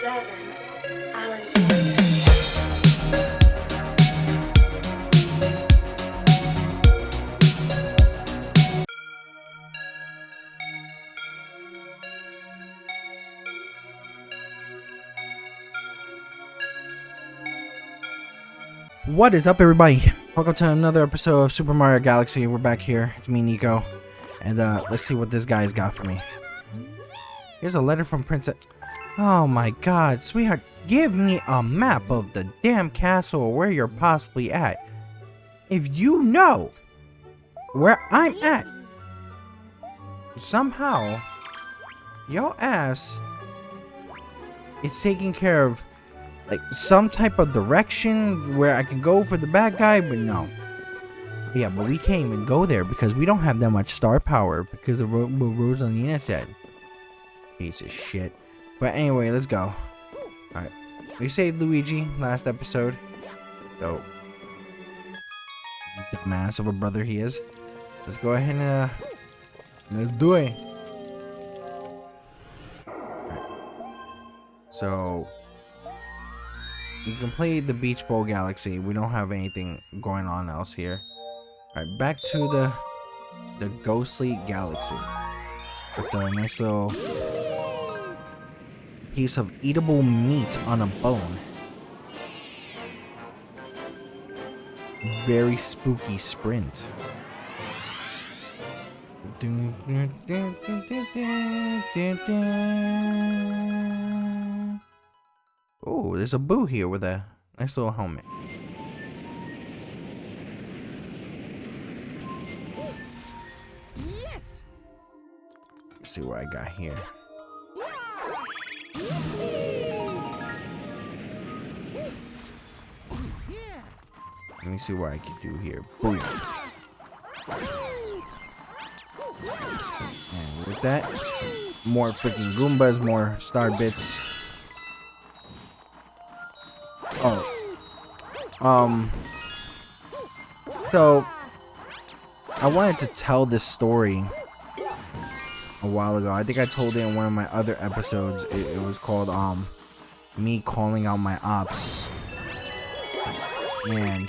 Part.7. Alan's What is up, everybody? Welcome to another episode of Super Mario Galaxy. We're back here. It's me, Nico. And let's see what this guy's got for me. Here's a letter from Princess... Oh my god, sweetheart. Give me a map of the damn castle or where you're possibly at. If you know where I'm at, somehow your ass is taking care of like some type of direction where I can go for the bad guy, but no. Yeah, but we can't even go there because we don't have that much star power because of what Rosalina said. Piece of shit. But anyway, let's go. Alright. We saved Luigi last episode. So, dumbass of a brother he is. Let's go ahead and let's do it. Alright. So you can play the Beach Bowl Galaxy. We don't have anything going on else here. Alright, back to the Ghostly Galaxy. With a nice little piece of eatable meat on a bone. Very spooky sprint. Oh, there's a Boo here with a nice little helmet. Yes. Let's see what I got here. Let me see what I can do here. Boom. And with that, more freaking Goombas, more star bits. So I wanted to tell this story a while ago. I think I told it in one of my other episodes. It was called me calling out my ops. And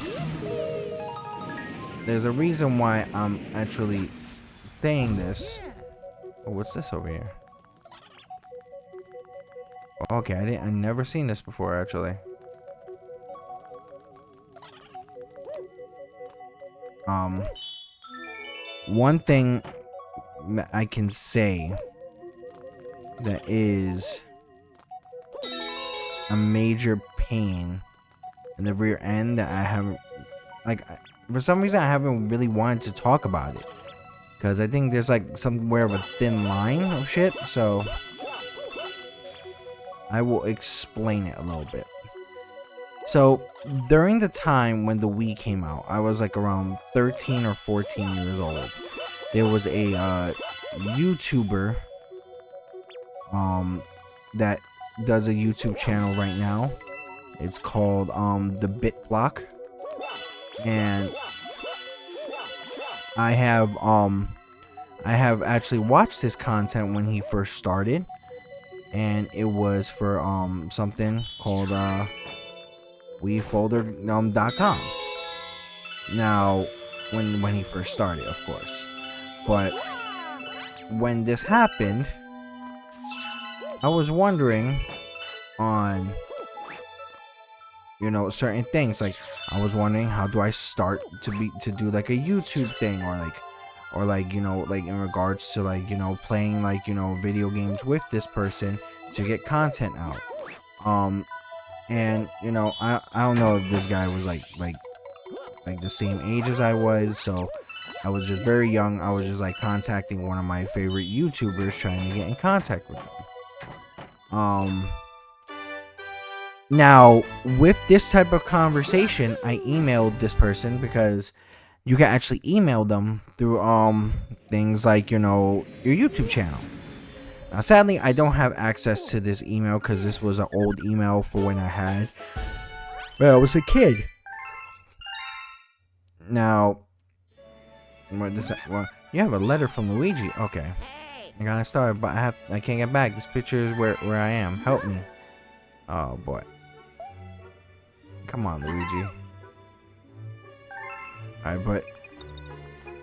there's a reason why I'm actually saying this. Oh, what's this over here? Okay, I never seen this before actually. One thing that I can say that is a major pain in the rear end that I haven't, like, for some reason I haven't really wanted to talk about it, because I think there's like somewhere of a thin line of shit, so I will explain it a little bit. So during the time when the Wii came out, I was like around 13 or 14 years old. There was a YouTuber that does a YouTube channel right now. It's called the Bit Block, and I have actually watched his content when he first started, and it was for something called WeFolder.com. Now, when he first started, of course, but when this happened, I was wondering on, you know, certain things. Like, I was wondering, how do I start to do like a YouTube thing, or like you know, like in regards to like, you know, playing like, you know, video games with this person to get content out. And you know, I don't know if this guy was like the same age as I was, so I was just very young. I was just like contacting one of my favorite YouTubers, trying to get in contact with them. Now, with this type of conversation, I emailed this person, because you can actually email them through things like, you know, your YouTube channel. Now, sadly, I don't have access to this email because this was an old email for when I was a kid. Now, what this? Well, you have a letter from Luigi. Okay, I gotta start, but I can't get back. This picture is where I am. Help me. Oh boy. Come on, Luigi. Alright, but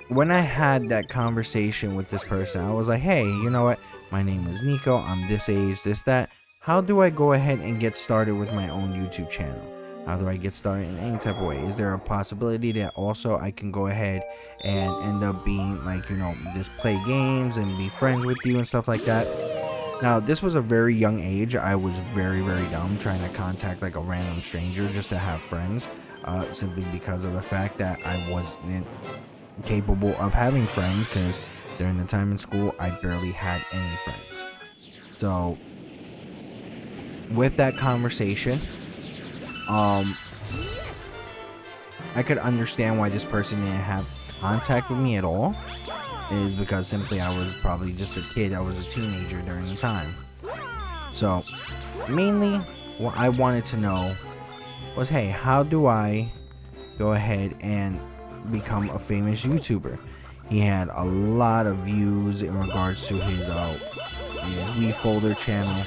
when I had that conversation with this person, I was like, hey, you know what? My name is Nico. I'm this age, this, that. How do I go ahead and get started with my own YouTube channel? How do I get started in any type of way? Is there a possibility that also I can go ahead and end up being like, you know, just play games and be friends with you and stuff like that? Now, this was a very young age. I was very, very dumb trying to contact like a random stranger just to have friends, simply because of the fact that I wasn't capable of having friends, because during the time in school I barely had any friends. So with that conversation, I could understand why this person didn't have contact with me at all, is because simply I was probably just a kid. I was a teenager during the time. So mainly what I wanted to know was, hey, how do I go ahead and become a famous YouTuber? He had a lot of views in regards to his Wii Folder channel,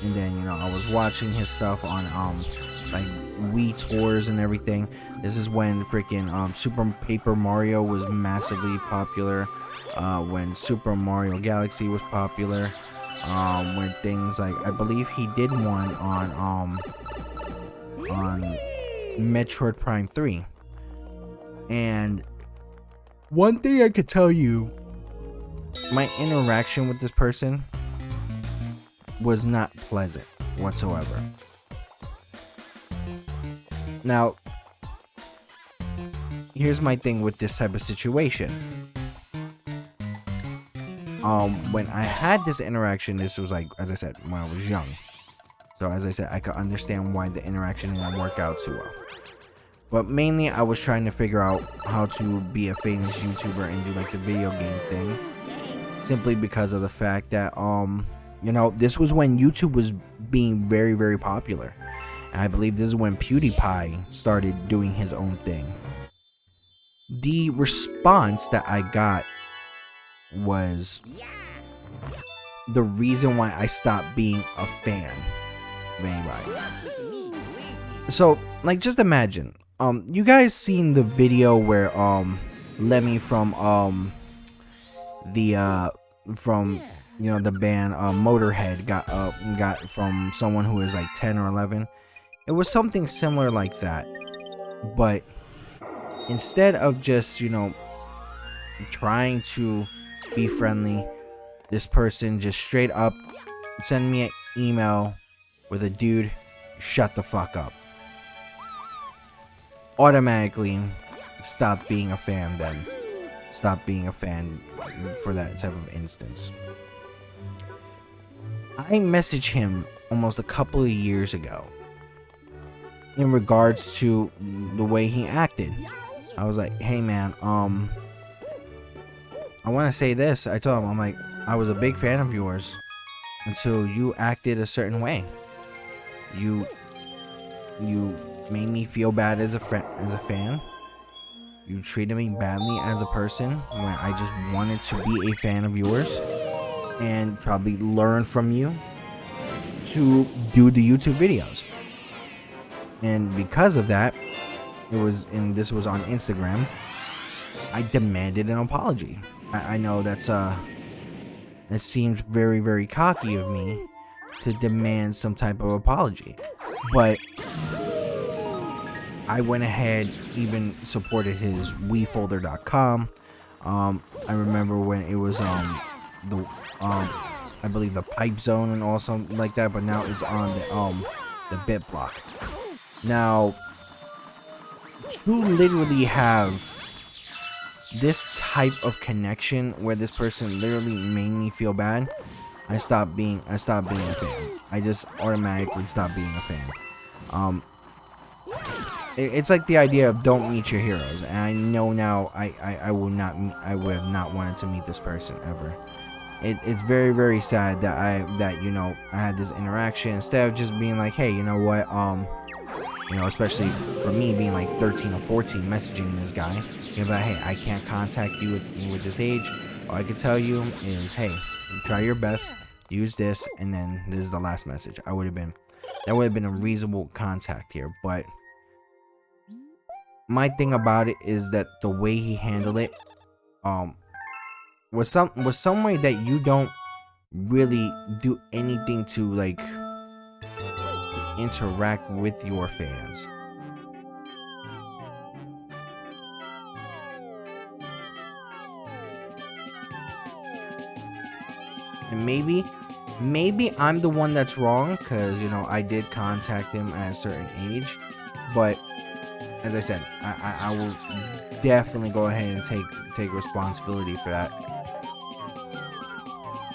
and then, you know, I was watching his stuff on like Wii tours and everything. This is when freaking Super Paper Mario was massively popular, when Super Mario Galaxy was popular, when things like, I believe he did one on Metroid Prime 3. And one thing I could tell you, my interaction with this person was not pleasant whatsoever. Now, here's my thing with this type of situation. When I had this interaction, this was like, as I said, when I was young. So as I said, I could understand why the interaction didn't work out too well. But mainly, I was trying to figure out how to be a famous YouTuber and do like the video game thing. Simply because of the fact that, you know, this was when YouTube was being very, very popular. And I believe this is when PewDiePie started doing his own thing. The response that I got was the reason why I stopped being a fan of anybody. So, like, just imagine, you guys seen the video where Lemmy from you know, the band Motorhead got from someone who is like 10 or 11. It was something similar like that, but instead of just, you know, trying to be friendly, this person just straight up sent me an email with a dude, shut the fuck up. Automatically stop being a fan then. Stop being a fan for that type of instance. I messaged him almost a couple of years ago in regards to the way he acted. I was like, hey man, I want to say this. I told him, I'm like, I was a big fan of yours until you acted a certain way. You made me feel bad as a fan. You treated me badly as a person when I just wanted to be a fan of yours and probably learn from you to do the YouTube videos. And because of that, this was on Instagram, I demanded an apology. I know that seems very, very cocky of me to demand some type of apology, but I went ahead, even supported his WeFolder.com. I remember when it was I believe the Pipe Zone and all something like that, but now it's on the BitBlock. Now, to literally have this type of connection where this person literally made me feel bad, I stopped being a fan. I just automatically stopped being a fan. It's like the idea of don't meet your heroes, and I know now I would have not wanted to meet this person ever. It's very, very sad that you know, I had this interaction instead of just being like, hey, you know what, you know, especially for me being like 13 or 14, messaging this guy, you're like, hey, I can't contact you with this age. All I can tell you is, hey, try your best, use this, and then this is the last message. I would have been That would have been a reasonable contact here. But my thing about it is that the way he handled it, was some way that you don't really do anything to like interact with your fans. And maybe I'm the one that's wrong, because you know I did contact him at a certain age, but as I said, I will definitely go ahead and take responsibility for that.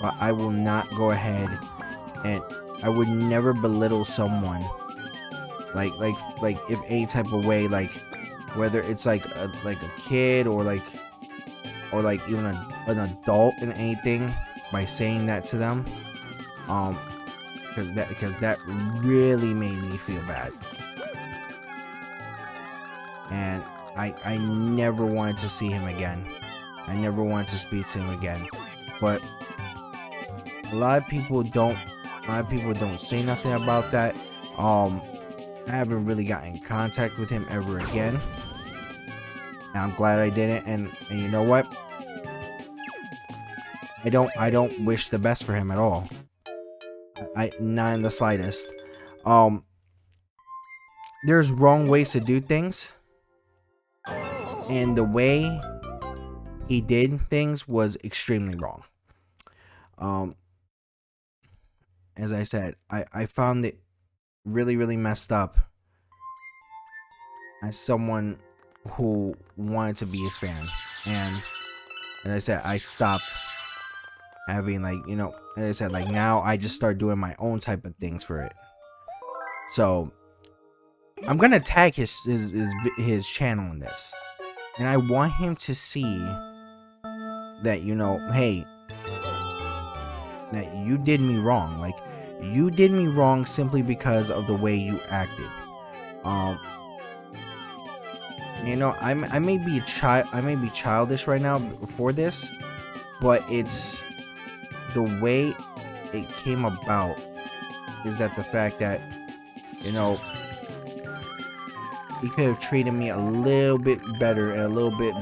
But I will not go ahead, and I would never belittle someone like if any type of way, like whether it's like a kid or even an adult in anything, by saying that to them, because that really made me feel bad, and I never wanted to see him again. I never wanted to speak to him again. But a lot of people don't say nothing about that. I haven't really gotten in contact with him ever again, and I'm glad I didn't. And you know what? I don't wish the best for him at all. I not in the slightest. There's wrong ways to do things, and the way he did things was extremely wrong. As I said, I found it really messed up as someone who wanted to be his fan. And as I said, I stopped having, like, you know, as I said, like, now I just start doing my own type of things for it. So I'm gonna tag his channel in this, and I want him to see that, you know, hey, that you did me wrong. Like, you did me wrong simply because of the way you acted. You know, I may be childish right now for this, but it's the way it came about is that the fact that, you know, he could have treated me a little bit better and a little bit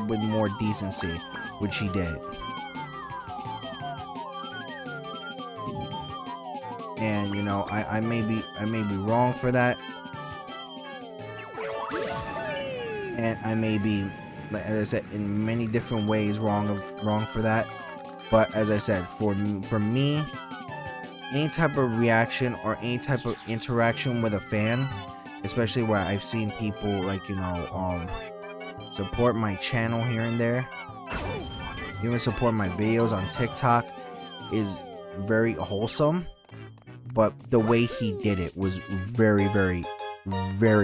with more decency, which he did. And you know, I may be wrong for that, and I may be, like, as I said, in many different ways wrong for that. But as I said, for me, any type of reaction or any type of interaction with a fan, especially where I've seen people, like, you know, support my channel here and there, even support my videos on TikTok, is very wholesome. But the way he did it was very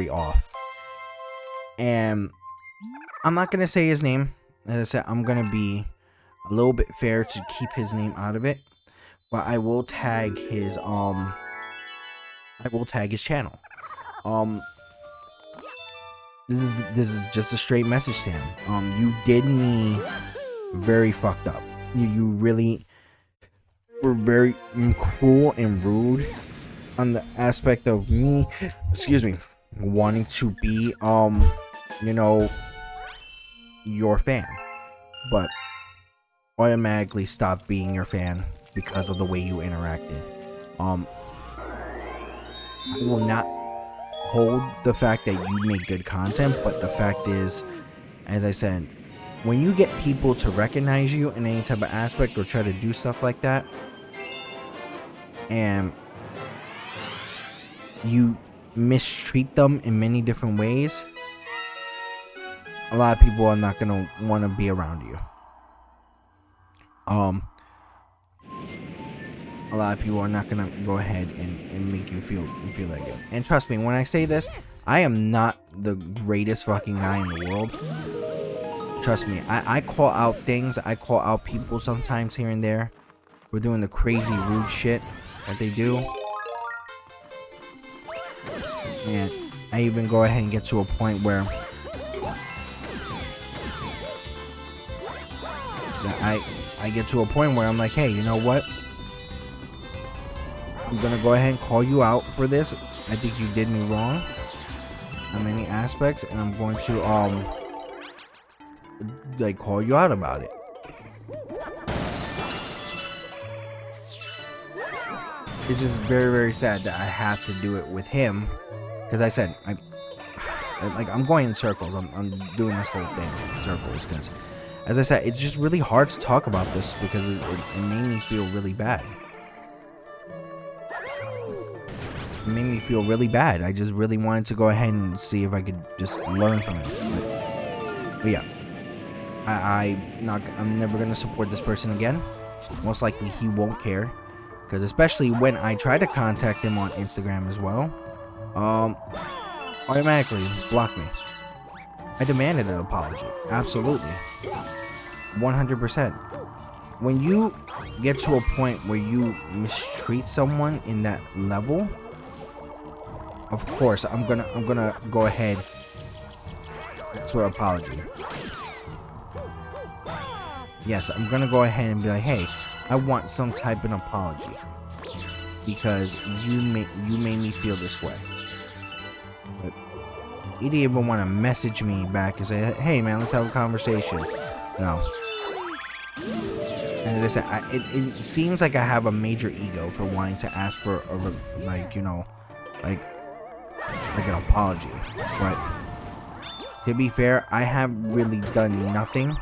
off. And I'm not gonna say his name. As I said, I'm gonna be a little bit fair to keep his name out of it. But I will tag his channel. This is just a straight message to him. You did me very fucked up. You really were very cruel and rude on the aspect of me, wanting to be, you know, your fan, but automatically stopped being your fan because of the way you interacted. I will not hold the fact that you make good content, but the fact is, as I said, when you get people to recognize you in any type of aspect or try to do stuff like that, and you mistreat them in many different ways, a lot of people are not gonna want to be around you. A lot of people are not gonna go ahead and make you feel that good. And trust me, when I say this, I am not the greatest fucking guy in the world. Trust me, I call out things, I call out people sometimes here and there. We're doing the crazy rude shit that they do. And I even go ahead and get to a point where I get to a point where I'm like, hey, you know what? I'm gonna go ahead and call you out for this. I think you did me wrong on many aspects, and I'm going to like call you out about it. It's just very, very sad that I have to do it with him, because I said I'm going in circles. I'm doing this whole thing in circles because, as I said, it's just really hard to talk about this because it made me feel really bad. It made me feel really bad. I just really wanted to go ahead and see if I could just learn from it. But yeah, I'm never gonna support this person again. Most likely he won't care, because especially when I try to contact him on Instagram as well, automatically block me. I demanded an apology. Absolutely. 100%. When you get to a point where you mistreat someone in that level, of course I'm gonna go ahead to an apology. Yes, I'm gonna go ahead and be like, hey, I want some type of apology because you made me feel this way. But he didn't even want to message me back and say, hey man, let's have a conversation. No. And as I said, it seems like I have a major ego for wanting to ask for a, like, you know, like an apology. But to be fair, I have really done nothing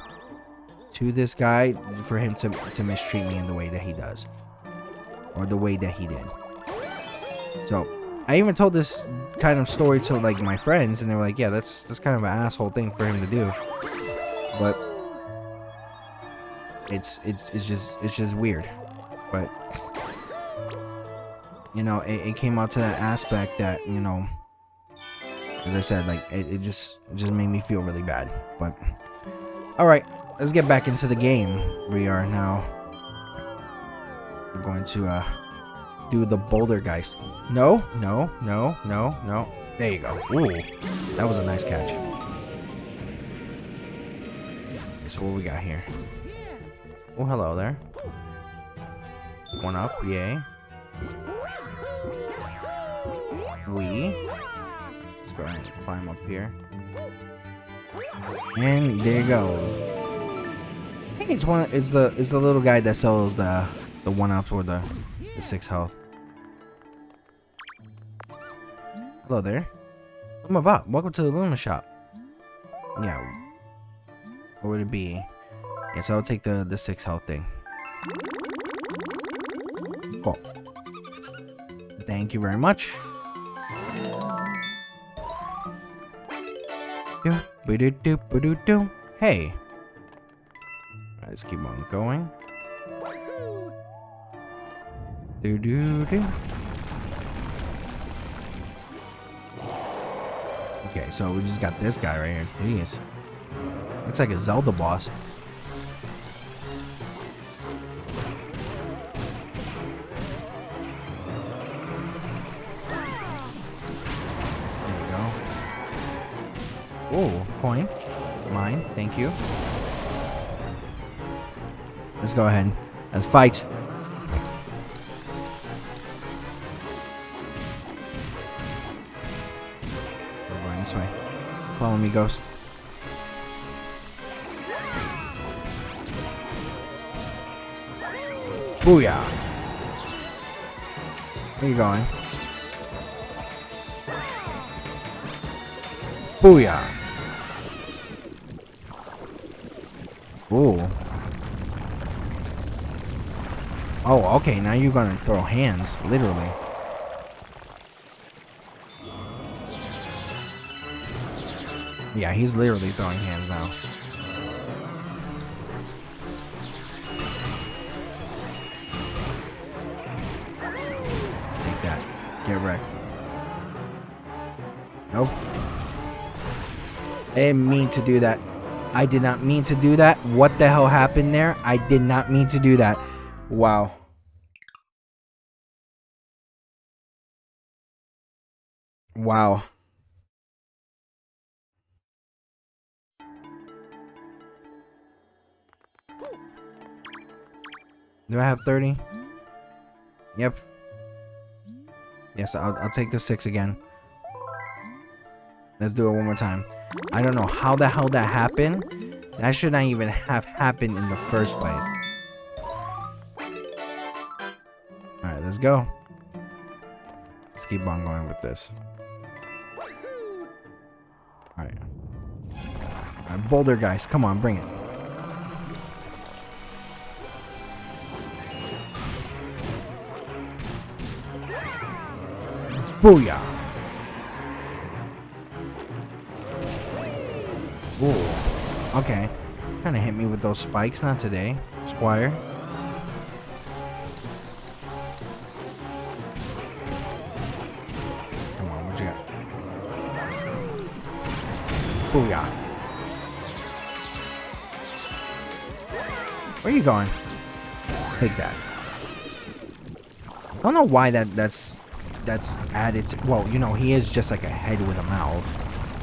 to this guy for him to mistreat me in the way that he does, or the way that he did. So I even told this kind of story to like my friends, and they were like, yeah, that's kind of an asshole thing for him to do. But it's just weird. But you know, it came out to that aspect that, you know, as I said, like it just made me feel really bad. But all right, let's get back into the game. We are now, we're going to do the boulder guys. No. There you go. Ooh, that was a nice catch. So what we got here? Oh, hello there. One up, yay. Let's go ahead and climb up here. And there you go. I think it's the little guy that sells the 1-ups or the 6 health. Hello there. Luma Bot, welcome to the Luma shop. Yeah. What would it be? Yes, I'll take the 6 health thing. Cool. Thank you very much. Hey. Let's keep on going. Okay, so we just got this guy right here. Jeez. Looks like a Zelda boss. There you go. Oh, coin. Mine. Thank you. Let's go ahead. Let's fight. We're going this way. Follow me, ghost. Booyah! Where you going? Booyah! Ooh. Oh, okay, now you're gonna throw hands, literally. Yeah, he's literally throwing hands now. Take that. Get wrecked. Nope. I didn't mean to do that. I did not mean to do that. What the hell happened there? I did not mean to do that. Wow. Wow. Do I have 30? Yep. Yes, I'll take the 6 again. Let's do it one more time. I don't know how the hell that happened. That should not even have happened in the first place. Alright, let's go. Let's keep on going with this. Alright. Alright, boulder guys, come on, bring it. Booyah! Ooh. Okay. Trying to hit me with those spikes, not today, Squire. Come on, what you got? Booyah. Where are you going? Take that. I don't know why that's added to, well, you know, he is just like a head with a mouth.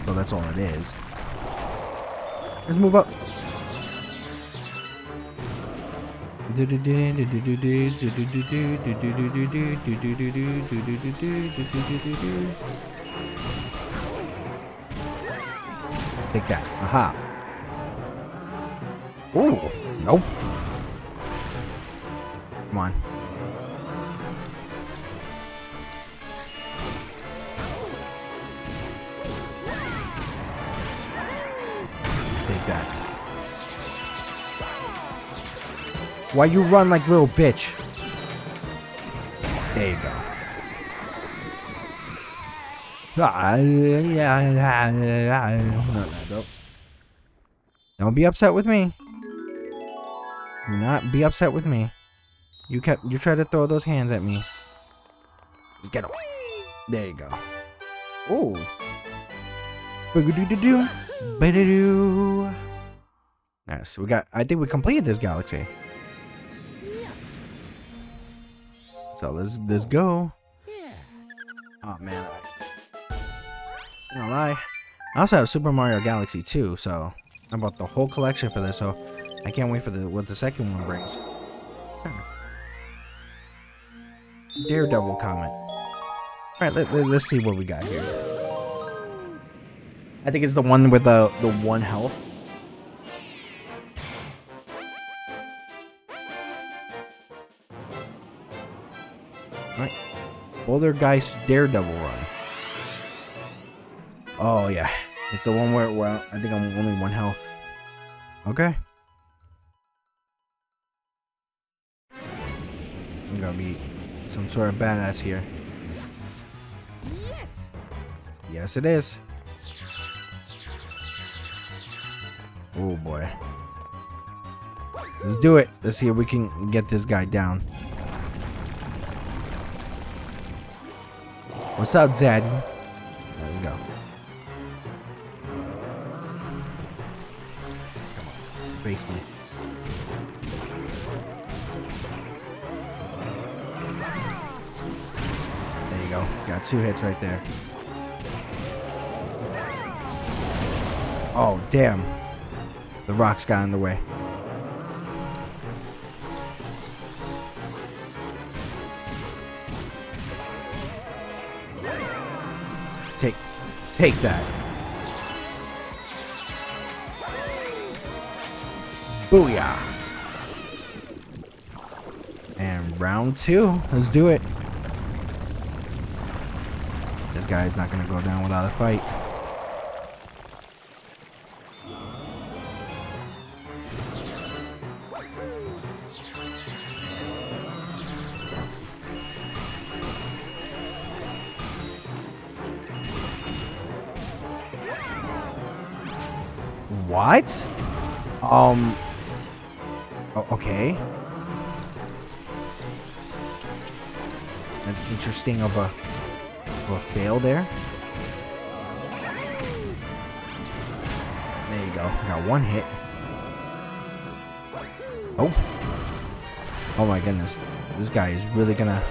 So that's all it is. Let's move up. Take that. Aha. Ooh. Nope. Come on. Take that. Why you run like little bitch? There you go. No. Don't be upset with me. Do not be upset with me. You tried to throw those hands at me. Let's get them. There you go. Ooh. Nice. We got. I think we completed this galaxy. So let's go. Oh man. I'm not gonna lie. I also have Super Mario Galaxy 2, so I bought the whole collection for this. So I can't wait for what the second one brings. Daredevil comment. All right, let's see what we got here. I think it's the one with the 1 health. All right, Boulder Geist Daredevil run. Oh yeah, it's the one where I think I'm only 1 health. Okay. I'm gonna be some sort of badass here. Yes, it is. Oh boy. Let's do it. Let's see if we can get this guy down. What's up, Zed? Let's go. Come on. Face me. There you go. Got 2 hits right there. Oh, damn. The rocks got in the way. Take that. Booyah. And round 2. Let's do it. This guy is not going to go down without a fight. What? Oh, okay. That's interesting of a fail there. There you go. Got 1 hit. Oh. Oh my goodness. This guy is really gonna...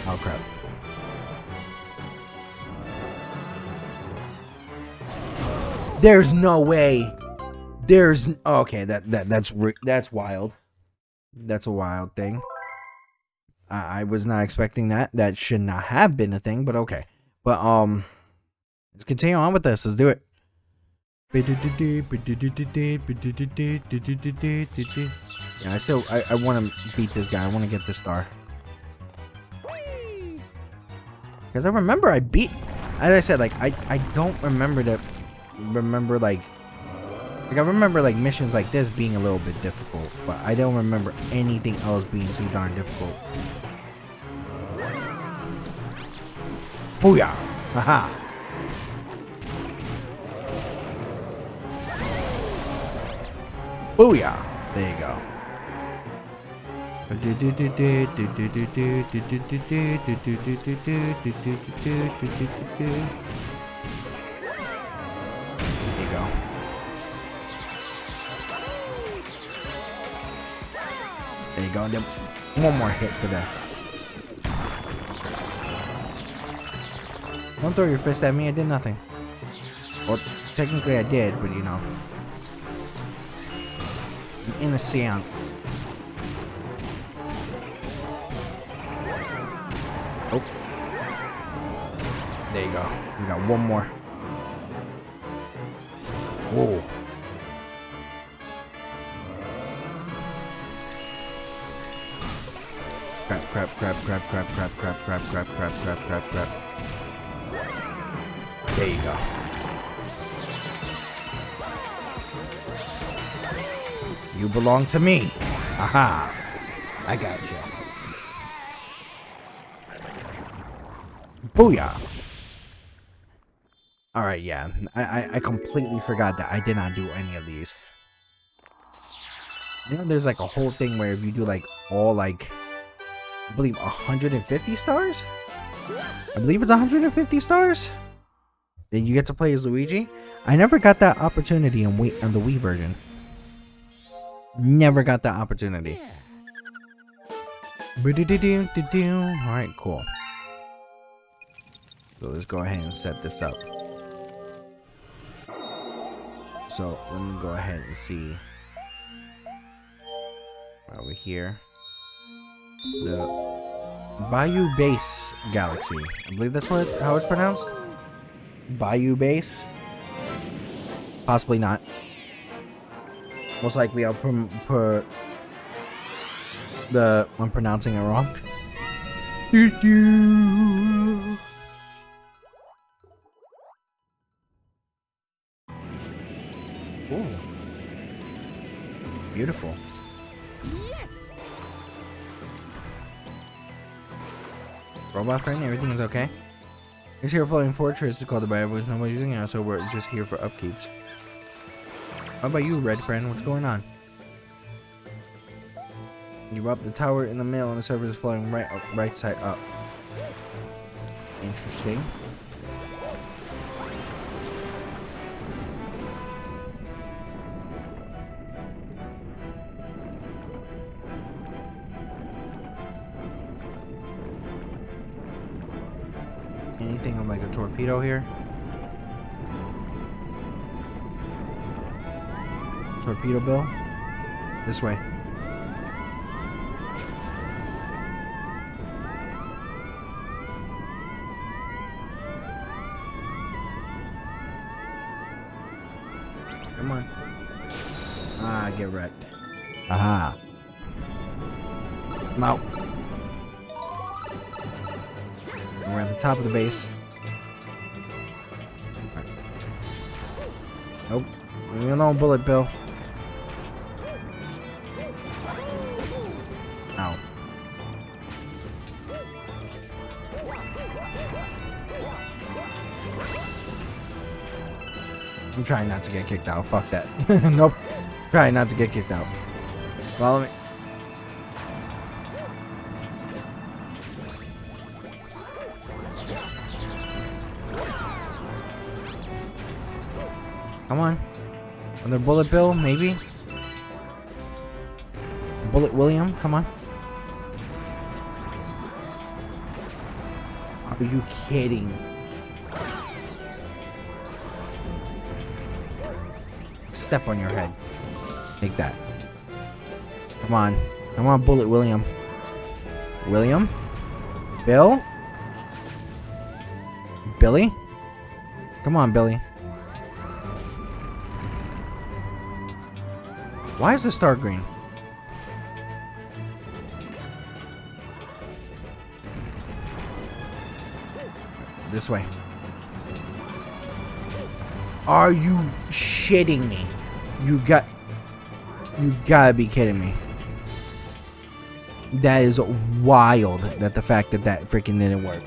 Oh crap. There's no way. There's okay. That's wild. That's a wild thing. I was not expecting that. That should not have been a thing, but okay. But let's continue on with this. Let's do it. Yeah, I want to beat this guy. I want to get this star. Because I remember I beat, as I said, like I don't remember like I remember like missions like this being a little bit difficult, but I don't remember anything else being too darn difficult. Booyah! Haha! Booyah! There you go. There you go. There you go. Then one more hit for that. Don't throw your fist at me. I did nothing. Well, technically I did, but you know. I'm innocent. Oh. There you go. We got one more. Whoa. Crap. There you go. You belong to me. Aha. I got you. Booyah. Alright, yeah. I completely forgot that I did not do any of these. You know, there's like a whole thing where if you do like all like, I believe 150 stars? I believe it's 150 stars? Then you get to play as Luigi. I never got that opportunity on the Wii version. Never got that opportunity. Alright, cool. So let's go ahead and set this up. So let me go ahead and see. Over here. The Bayou Base Galaxy. I believe that's how it's pronounced. Bayou Base? Possibly not. Most likely I'll put I'm pronouncing it wrong. Ooh. Beautiful. Yes. Robot friend, everything is okay? This here floating fortress is called the Bible. Nobody's using it, so we're just here for upkeeps. How about you, red friend? What's going on? You up the tower in the middle and the server is floating right side up. Interesting. Anything of like a torpedo here? Torpedo Bill? This way. Come on. Ah, get wrecked. Aha. I'm out. And we're at the top of the base. Right. Nope. Leave me alone, Bullet Bill. Ow. I'm trying not to get kicked out. Fuck that. Nope. Trying not to get kicked out. Follow me. Come on. Another Bullet Bill, maybe? Bullet William, come on. Are you kidding? Step on your head. Take that. Come on. Come on, Bullet William. William? Bill? Billy? Come on, Billy. Why is the star green? This way. Are you shitting me? You gotta be kidding me. That is wild, that the fact that that freaking didn't work.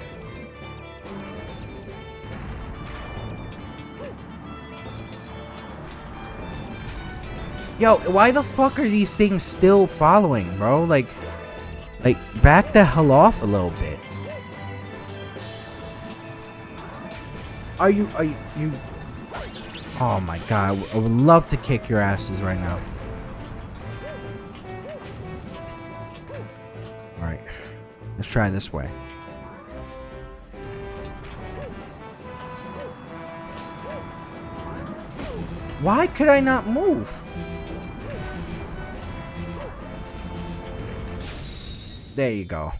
Yo, why the fuck are these things still following, bro? Like back the hell off a little bit. Are you Oh my god, I would love to kick your asses right now. Alright, let's try this way. Why could I not move? There you go.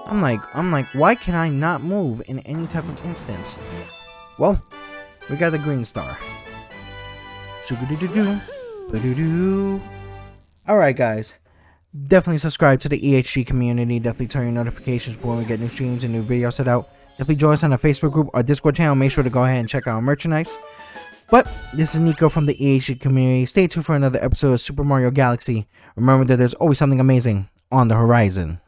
I'm like, why can I not move in any type of instance? Well, we got the green star. Alright guys, definitely subscribe to the EHG community. Definitely turn your notifications for when we get new streams and new videos set out. Definitely join us on our Facebook group or Discord channel. Make sure to go ahead and check out our merchandise. But this is Nico from the EHG community. Stay tuned for another episode of Super Mario Galaxy. Remember that there's always something amazing on the horizon.